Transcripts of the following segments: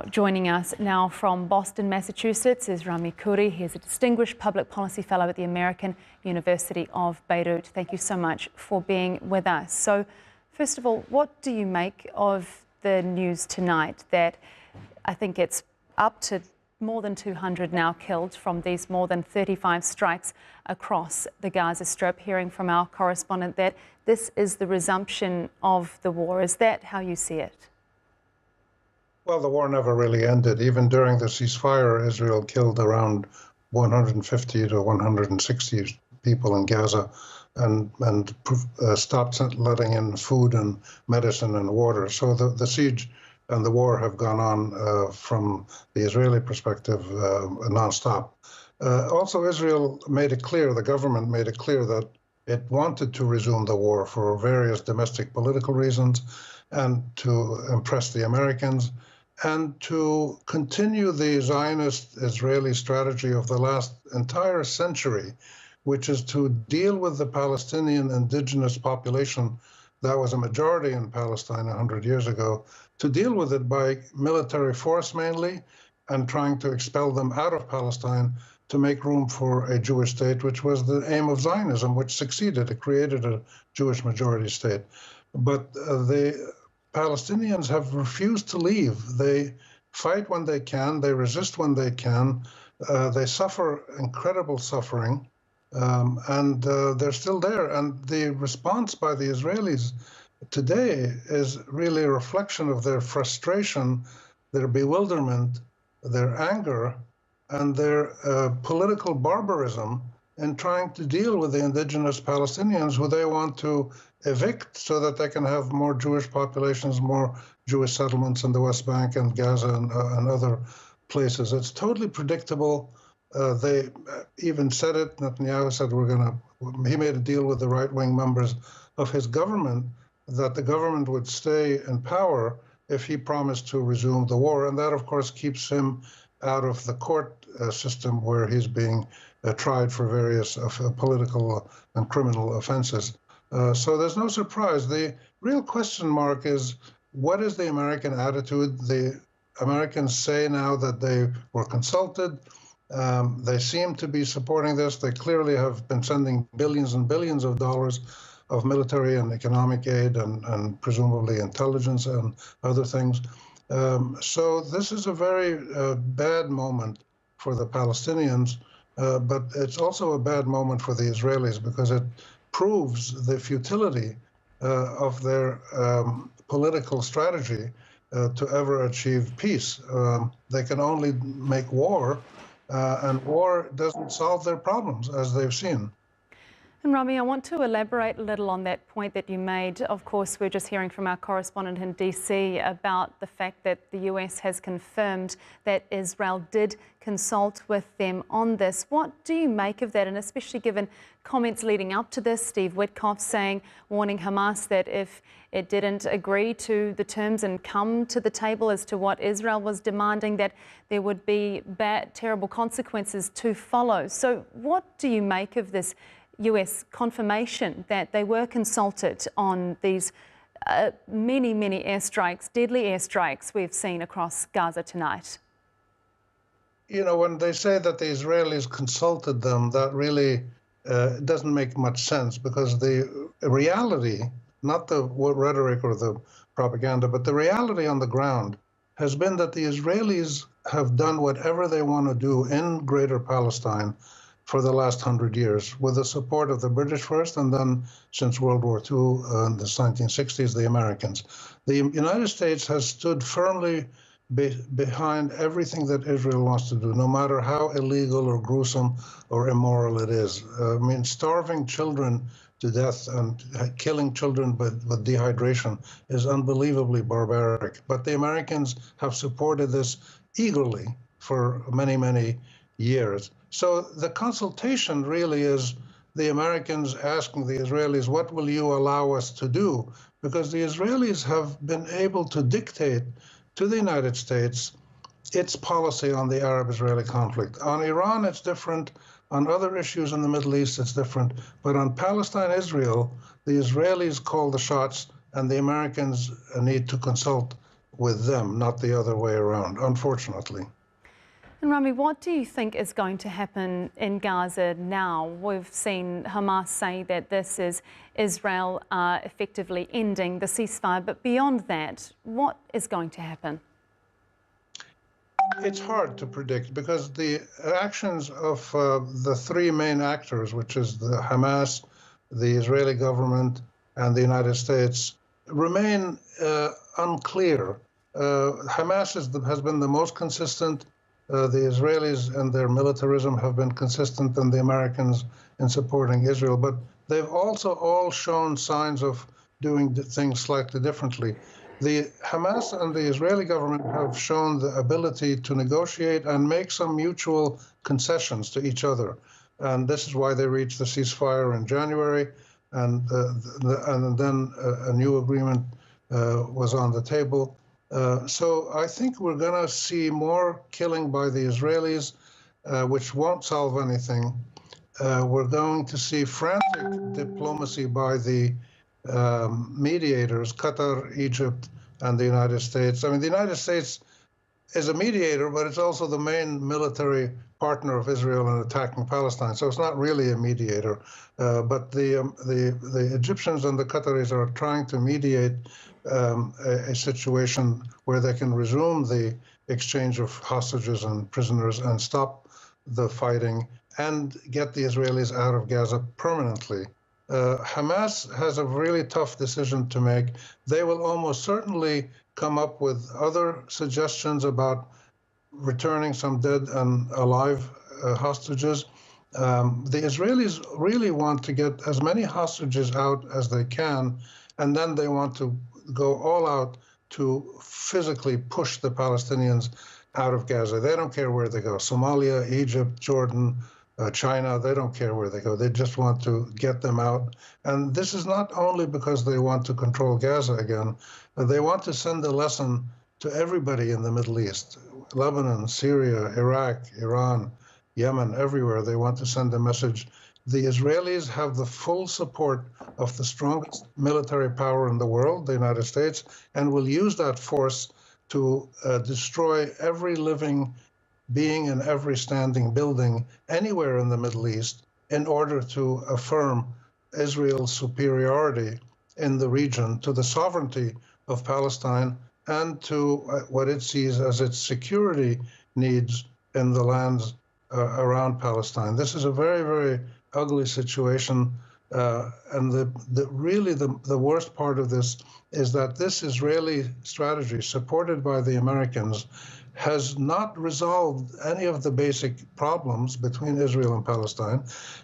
Joining us now from Boston, Massachusetts is Rami Khouri. He is a distinguished public policy fellow at the American University of Beirut. Thank you so much for being with us. So, first of all, what do you make of the news tonight that I think it's up to more than 200 now killed from these more than 35 strikes across the Gaza Strip? Hearing from our correspondent that this is the resumption of the war. Is that how you see it? Well, the war never really ended. Even during the ceasefire, Israel killed around 150 to 160 people in Gaza and stopped letting in food and medicine and water. So the siege and the war have gone on from the Israeli perspective nonstop. Also, Israel made it clear, the government made it clear that it wanted to resume the war for various domestic political reasons and to impress the Americans, and to continue the Zionist Israeli strategy of the last entire century, which is to deal with the Palestinian indigenous population that was a majority in Palestine 100 years ago, to deal with it by military force mainly, and trying to expel them out of Palestine to make room for a Jewish state, which was the aim of Zionism, which succeeded. It created a Jewish majority state. But the Palestinians have refused to leave. They fight when they can, they resist when they can, they suffer incredible suffering, and they're still there. And the response by the Israelis today is really a reflection of their frustration, their bewilderment, their anger, and their political barbarism in trying to deal with the indigenous Palestinians who they want to evict so that they can have more Jewish populations, more Jewish settlements in the West Bank and Gaza and other places. It's totally predictable. They even said it. Netanyahu said he made a deal with the right-wing members of his government that the government would stay in power if he promised to resume the war. And that, of course, keeps him out of the court system where he's being tried for various political and criminal offenses. So there's no surprise. The real question mark is, what is the American attitude? The Americans say now that they were consulted. They seem to be supporting this. They clearly have been sending billions and billions of dollars of military and economic aid and presumably intelligence and other things. So this is a very bad moment for the Palestinians, but it's also a bad moment for the Israelis because it proves the futility of their political strategy to ever achieve peace. They can only make war, and war doesn't solve their problems, as they've seen. And Rami, I want to elaborate a little on that point that you made. Of course, we're just hearing from our correspondent in DC about the fact that the US has confirmed that Israel did consult with them on this. What do you make of that? And especially given comments leading up to this, Steve Witkoff warning Hamas that if it didn't agree to the terms and come to the table as to what Israel was demanding, that there would be bad, terrible consequences to follow. So what do you make of this US confirmation that they were consulted on these many airstrikes, deadly airstrikes we've seen across Gaza tonight? You know, when they say that the Israelis consulted them, that really doesn't make much sense, because the reality, not the rhetoric or the propaganda, but the reality on the ground has been that the Israelis have done whatever they want to do in Greater Palestine for the last 100 years, with the support of the British first, and then since World War II in the 1960s, the Americans. The United States has stood firmly behind everything that Israel wants to do, no matter how illegal or gruesome or immoral it is. I mean, starving children to death and killing children with dehydration is unbelievably barbaric. But the Americans have supported this eagerly for many years. So the consultation really is the Americans asking the Israelis, what will you allow us to do? Because the Israelis have been able to dictate to the United States its policy on the Arab-Israeli conflict. On Iran, it's different. On other issues in the Middle East, it's different. But on Palestine-Israel, the Israelis call the shots, and the Americans need to consult with them, not the other way around, unfortunately. And Rami, what do you think is going to happen in Gaza now? We've seen Hamas say that this is Israel effectively ending the ceasefire, but beyond that, what is going to happen? It's hard to predict because the actions of the three main actors, which is the Hamas, the Israeli government, and the United States, remain unclear. Hamas has been the most consistent. The Israelis and their militarism have been consistent, and the Americans in supporting Israel. But they've also all shown signs of doing things slightly differently. The Hamas and the Israeli government have shown the ability to negotiate and make some mutual concessions to each other. And this is why they reached the ceasefire in January. And then a new agreement was on the table. So I think we're going to see more killing by the Israelis, which won't solve anything. We're going to see frantic diplomacy by the mediators, Qatar, Egypt, and the United States. I mean, the United States is a mediator, but it's also the main military partner of Israel in attacking Palestine. So it's not really a mediator. But the Egyptians and the Qataris are trying to mediate a situation where they can resume the exchange of hostages and prisoners and stop the fighting and get the Israelis out of Gaza permanently. Hamas has a really tough decision to make. They will almost certainly come up with other suggestions about returning some dead and alive hostages. The Israelis really want to get as many hostages out as they can, and then they want to go all out to physically push the Palestinians out of Gaza. They don't care where they go. Somalia, Egypt, Jordan, China, they don't care where they go. They just want to get them out. And this is not only because they want to control Gaza again. They want to send a lesson to everybody in the Middle East, Lebanon, Syria, Iraq, Iran, Yemen, everywhere. They want to send a message. The Israelis have the full support of the strongest military power in the world, the United States, and will use that force to destroy every living being in every standing building anywhere in the Middle East in order to affirm Israel's superiority in the region to the sovereignty of Palestine and to what it sees as its security needs in the lands around Palestine. This is a very, very ugly situation. And the worst part of this is that this Israeli strategy, supported by the Americans, has not resolved any of the basic problems between Israel and Palestine,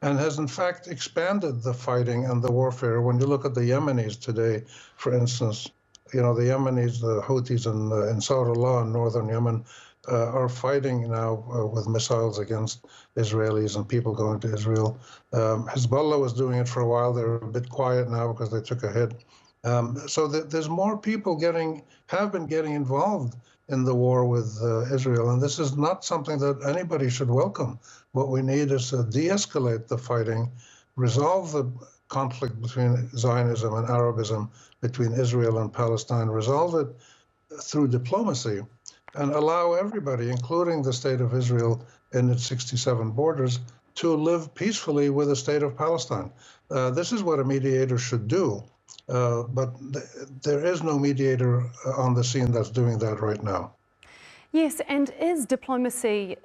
and has in fact expanded the fighting and the warfare. When you look at the Yemenis today, for instance, you know, the Yemenis, the Houthis in Saudi in northern Yemen, are fighting now with missiles against Israelis and people going to Israel. Hezbollah was doing it for a while. They're a bit quiet now because they took a hit. So there's more people have been getting involved in the war with Israel, and this is not something that anybody should welcome. What we need is to de-escalate the fighting, resolve the conflict between Zionism and Arabism, between Israel and Palestine, resolve it through diplomacy, and allow everybody, including the state of Israel in its 67 borders, to live peacefully with the state of Palestine. This is what a mediator should do. But there is no mediator on the scene that's doing that right now. Yes, and is diplomacy,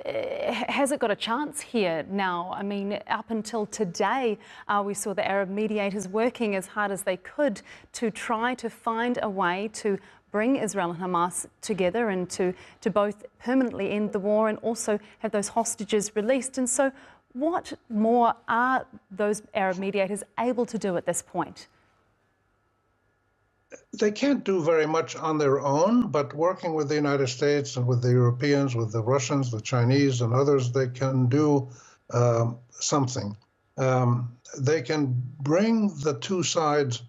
has it got a chance here now? I mean, up until today, we saw the Arab mediators working as hard as they could to try to find a way to bring Israel and Hamas together and to both permanently end the war and also have those hostages released. And so what more are those Arab mediators able to do at this point? They can't do very much on their own, but working with the United States and with the Europeans, with the Russians, the Chinese, and others, they can do something. They can bring the two sides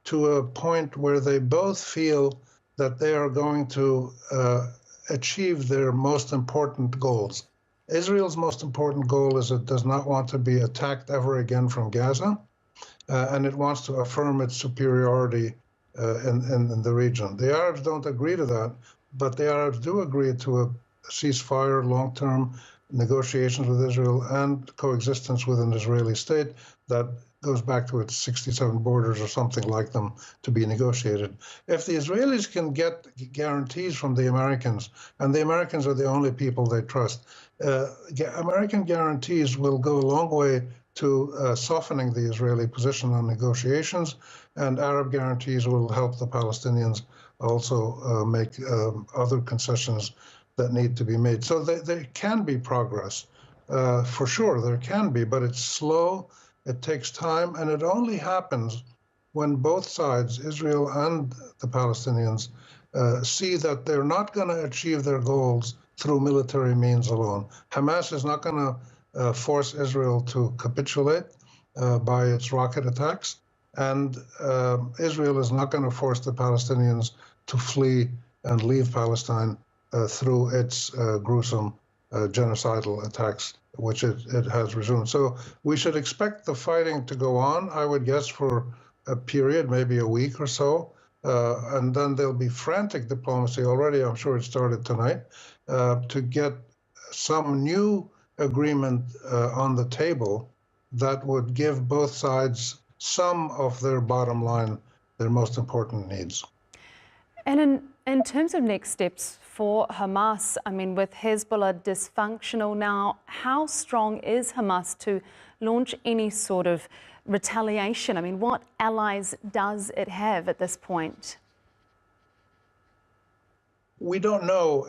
to a point where they both feel that they are going to achieve their most important goals. Israel's most important goal is it does not want to be attacked ever again from Gaza, and it wants to affirm its superiority in the region. The Arabs don't agree to that, but the Arabs do agree to a ceasefire, long-term negotiations with Israel, and coexistence with an Israeli state that goes back to its 67 borders or something like them to be negotiated. If the Israelis can get guarantees from the Americans, and the Americans are the only people they trust, American guarantees will go a long way to softening the Israeli position on negotiations, and Arab guarantees will help the Palestinians also make other concessions that need to be made. So there can be progress, for sure, there can be, but it's slow, it takes time, and it only happens when both sides, Israel and the Palestinians, see that they're not going to achieve their goals through military means alone. Hamas is not going to force Israel to capitulate by its rocket attacks, and Israel is not going to force the Palestinians to flee and leave Palestine through its gruesome genocidal attacks, which it has resumed. So we should expect the fighting to go on, I would guess, for a period, maybe a week or so, and then there'll be frantic diplomacy already, I'm sure it started tonight, to get some new agreement on the table that would give both sides some of their bottom line, their most important needs. And in terms of next steps for Hamas, I mean, with Hezbollah dysfunctional now, how strong is Hamas to launch any sort of retaliation? I mean, what allies does it have at this point? We don't know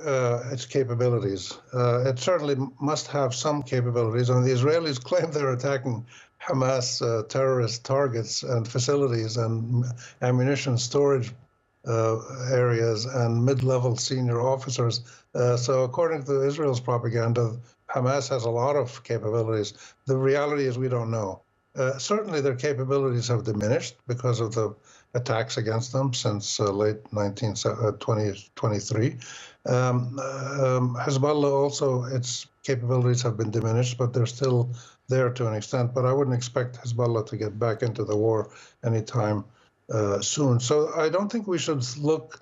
its capabilities. It certainly must have some capabilities. I mean, the Israelis claim they're attacking Hamas terrorist targets and facilities and ammunition storage areas and mid-level senior officers. So according to Israel's propaganda, Hamas has a lot of capabilities. The reality is we don't know. Certainly their capabilities have diminished because of the attacks against them since late 2023. Hezbollah also, its capabilities have been diminished, but they're still there to an extent. But I wouldn't expect Hezbollah to get back into the war anytime soon. So I don't think we should look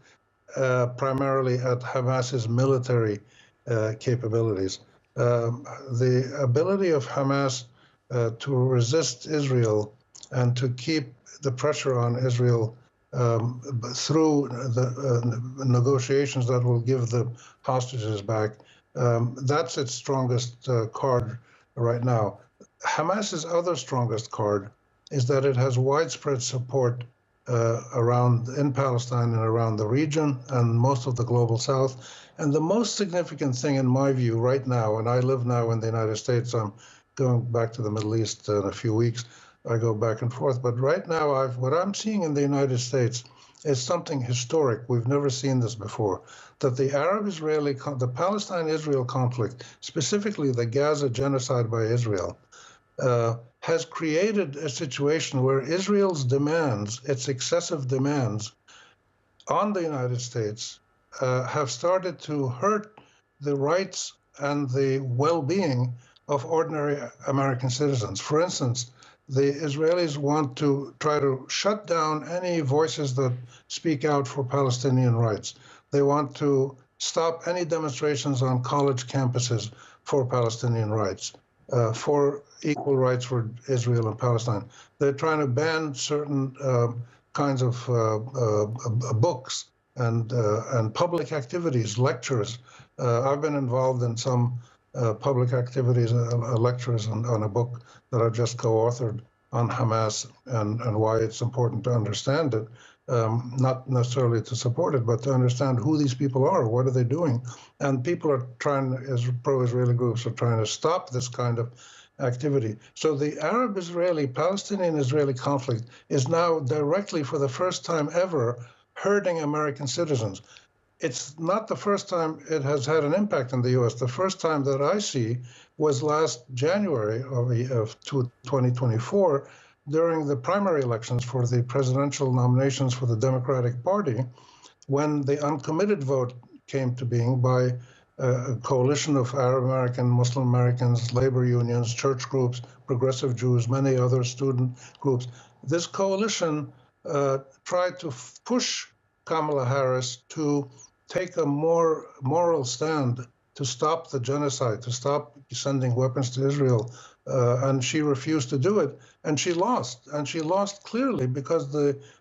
primarily at Hamas's military capabilities. The ability of Hamas to resist Israel and to keep the pressure on Israel through the negotiations that will give the hostages back, that's its strongest card right now. Hamas's other strongest card is that it has widespread support around in Palestine and around the region and most of the global south. And the most significant thing in my view right now, and I live now in the United States, I'm going back to the Middle East in a few weeks, I go back and forth, but right now what I'm seeing in the United States is something historic. We've never seen this before, that the the Palestine-Israel conflict, specifically the Gaza genocide by Israel, has created a situation where Israel's demands, its excessive demands on the United States, have started to hurt the rights and the well-being of ordinary American citizens. For instance, the Israelis want to try to shut down any voices that speak out for Palestinian rights. They want to stop any demonstrations on college campuses for Palestinian rights, for equal rights for Israel and Palestine. They're trying to ban certain kinds of books and public activities, lectures. I've been involved in some public activities, lectures on a book that I've just co-authored on Hamas and why it's important to understand it, not necessarily to support it, but to understand who these people are, what are they doing. And people are trying, as pro-Israeli groups are trying to stop this kind of activity. So the Arab-Israeli, Palestinian-Israeli conflict is now directly, for the first time ever, hurting American citizens. It's not the first time it has had an impact in the U.S. The first time that I see was last January of 2024, during the primary elections for the presidential nominations for the Democratic Party, when the uncommitted vote came to being by a coalition of Arab American, Muslim Americans, labor unions, church groups, progressive Jews, many other student groups. This coalition tried to push Kamala Harris to take a more moral stand to stop the genocide, to stop sending weapons to Israel, and she refused to do it, and she lost. And she lost clearly because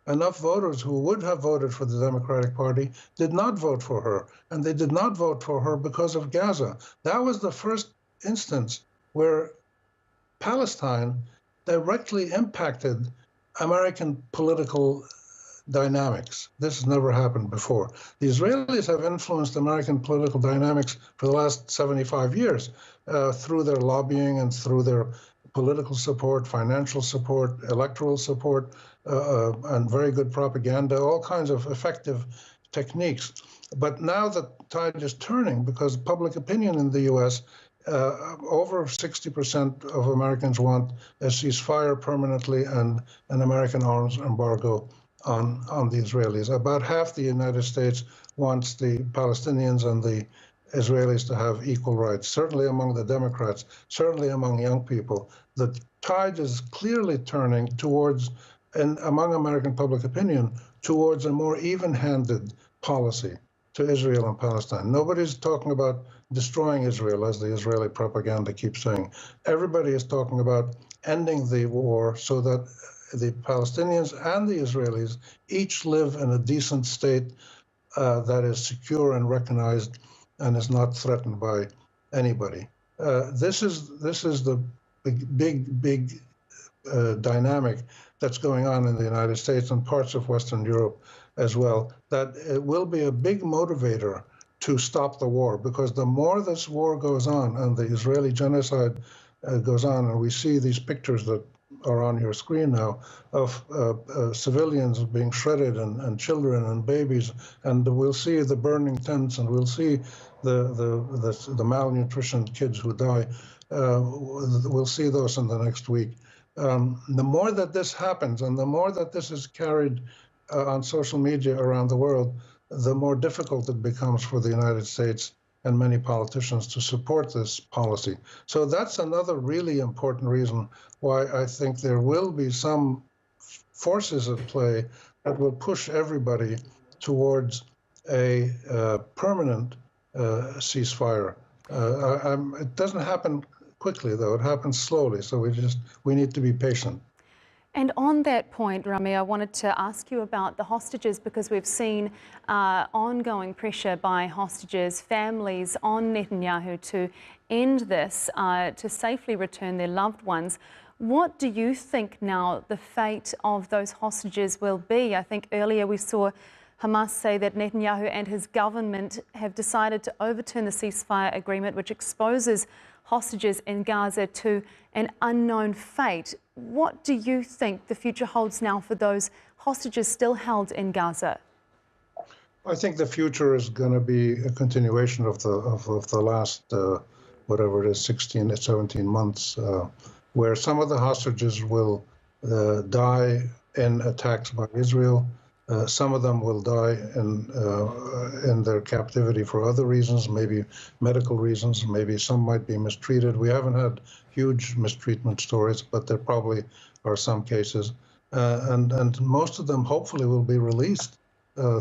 enough voters who would have voted for the Democratic Party did not vote for her, and they did not vote for her because of Gaza. That was the first instance where Palestine directly impacted American political dynamics. This has never happened before. The Israelis have influenced American political dynamics for the last 75 years through their lobbying and through their political support, financial support, electoral support, and very good propaganda, all kinds of effective techniques. But now the tide is turning because public opinion in the U.S., over 60% of Americans want a ceasefire permanently and an American arms embargo on the Israelis. About half the United States wants the Palestinians and the Israelis to have equal rights, certainly among the Democrats, certainly among young people. The tide is clearly turning towards, and among American public opinion, towards a more even-handed policy to Israel and Palestine. Nobody's talking about destroying Israel, as the Israeli propaganda keeps saying. Everybody is talking about ending the war so that the Palestinians and the Israelis each live in a decent state that is secure and recognized and is not threatened by anybody. This is the big dynamic that's going on in the United States and parts of Western Europe as well, that it will be a big motivator to stop the war, because the more this war goes on and the Israeli genocide goes on, and we see these pictures that are on your screen now of civilians being shredded and children and babies, and we'll see the burning tents, and we'll see the malnutrition kids who die. We'll see those in the next week. The more that this happens and the more that this is carried on social media around the world, the more difficult it becomes for the United States and many politicians to support this policy. So that's another really important reason why I think there will be some forces at play that will push everybody towards a permanent ceasefire. It doesn't happen quickly, though. It happens slowly. So we need to be patient. And on that point, Rami, I wanted to ask you about the hostages, because we've seen ongoing pressure by hostages, families on Netanyahu to end this, to safely return their loved ones. What do you think now the fate of those hostages will be? I think earlier we saw Hamas say that Netanyahu and his government have decided to overturn the ceasefire agreement, which exposes hostages in Gaza to an unknown fate. What do you think the future holds now for those hostages still held in Gaza? I think the future is going to be a continuation of the last, whatever it is, 16 or 17 months, where some of the hostages will die in attacks by Israel. Some of them will die in their captivity for other reasons, maybe medical reasons, maybe some might be mistreated. We haven't had huge mistreatment stories, but there probably are some cases. And most of them hopefully will be released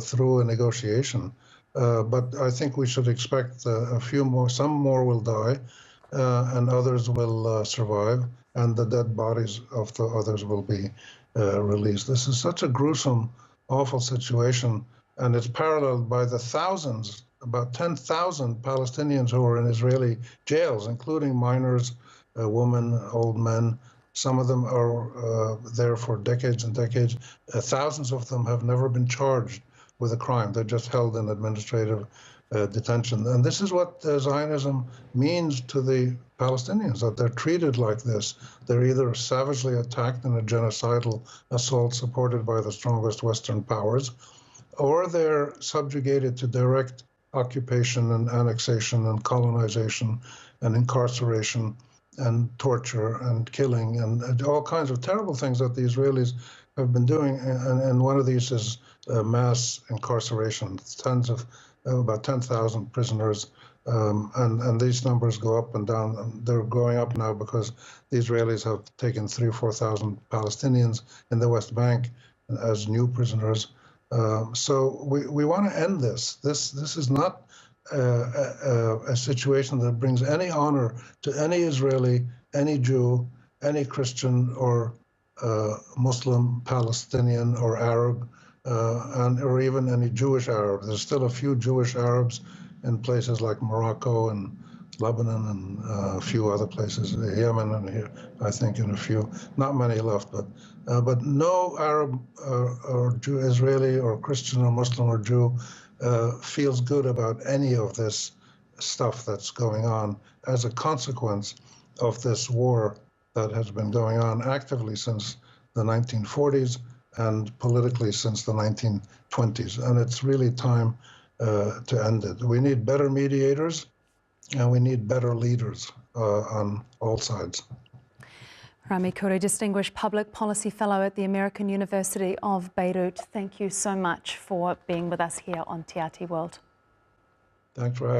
through a negotiation. But I think we should expect a few more, some more will die, and others will survive, and the dead bodies of the others will be released. This is such a gruesome, awful situation, and it's paralleled by the thousands, about 10,000 Palestinians who are in Israeli jails, including minors, women, old men. Some of them are there for decades and decades. Thousands of them have never been charged with a crime. They're just held in administrative detention. And this is what Zionism means to the Palestinians, that they're treated like this. They're either savagely attacked in a genocidal assault supported by the strongest Western powers, or they're subjugated to direct occupation and annexation and colonization and incarceration and torture and killing and all kinds of terrible things that the Israelis have been doing. And one of these is mass incarceration, about 10,000 prisoners. And these numbers go up and down. They're going up now because the Israelis have taken 3,000 or 4,000 Palestinians in the West Bank as new prisoners. So we want to end this. This is not a situation that brings any honor to any Israeli, any Jew, any Christian or Muslim, Palestinian or Arab, or even any Jewish Arab. There's still a few Jewish Arabs in places like Morocco and Lebanon and a few other places, Yemen and here, I think, and a few, not many left, but no Arab or Jew, Israeli or Christian or Muslim or Jew feels good about any of this stuff that's going on as a consequence of this war that has been going on actively since the 1940s and politically since the 1920s. And it's really time to end it. We need better mediators and we need better leaders on all sides. Rami Khouri, Distinguished Public Policy Fellow at the American University of Beirut, thank you so much for being with us here on TRT World. Thanks for having me.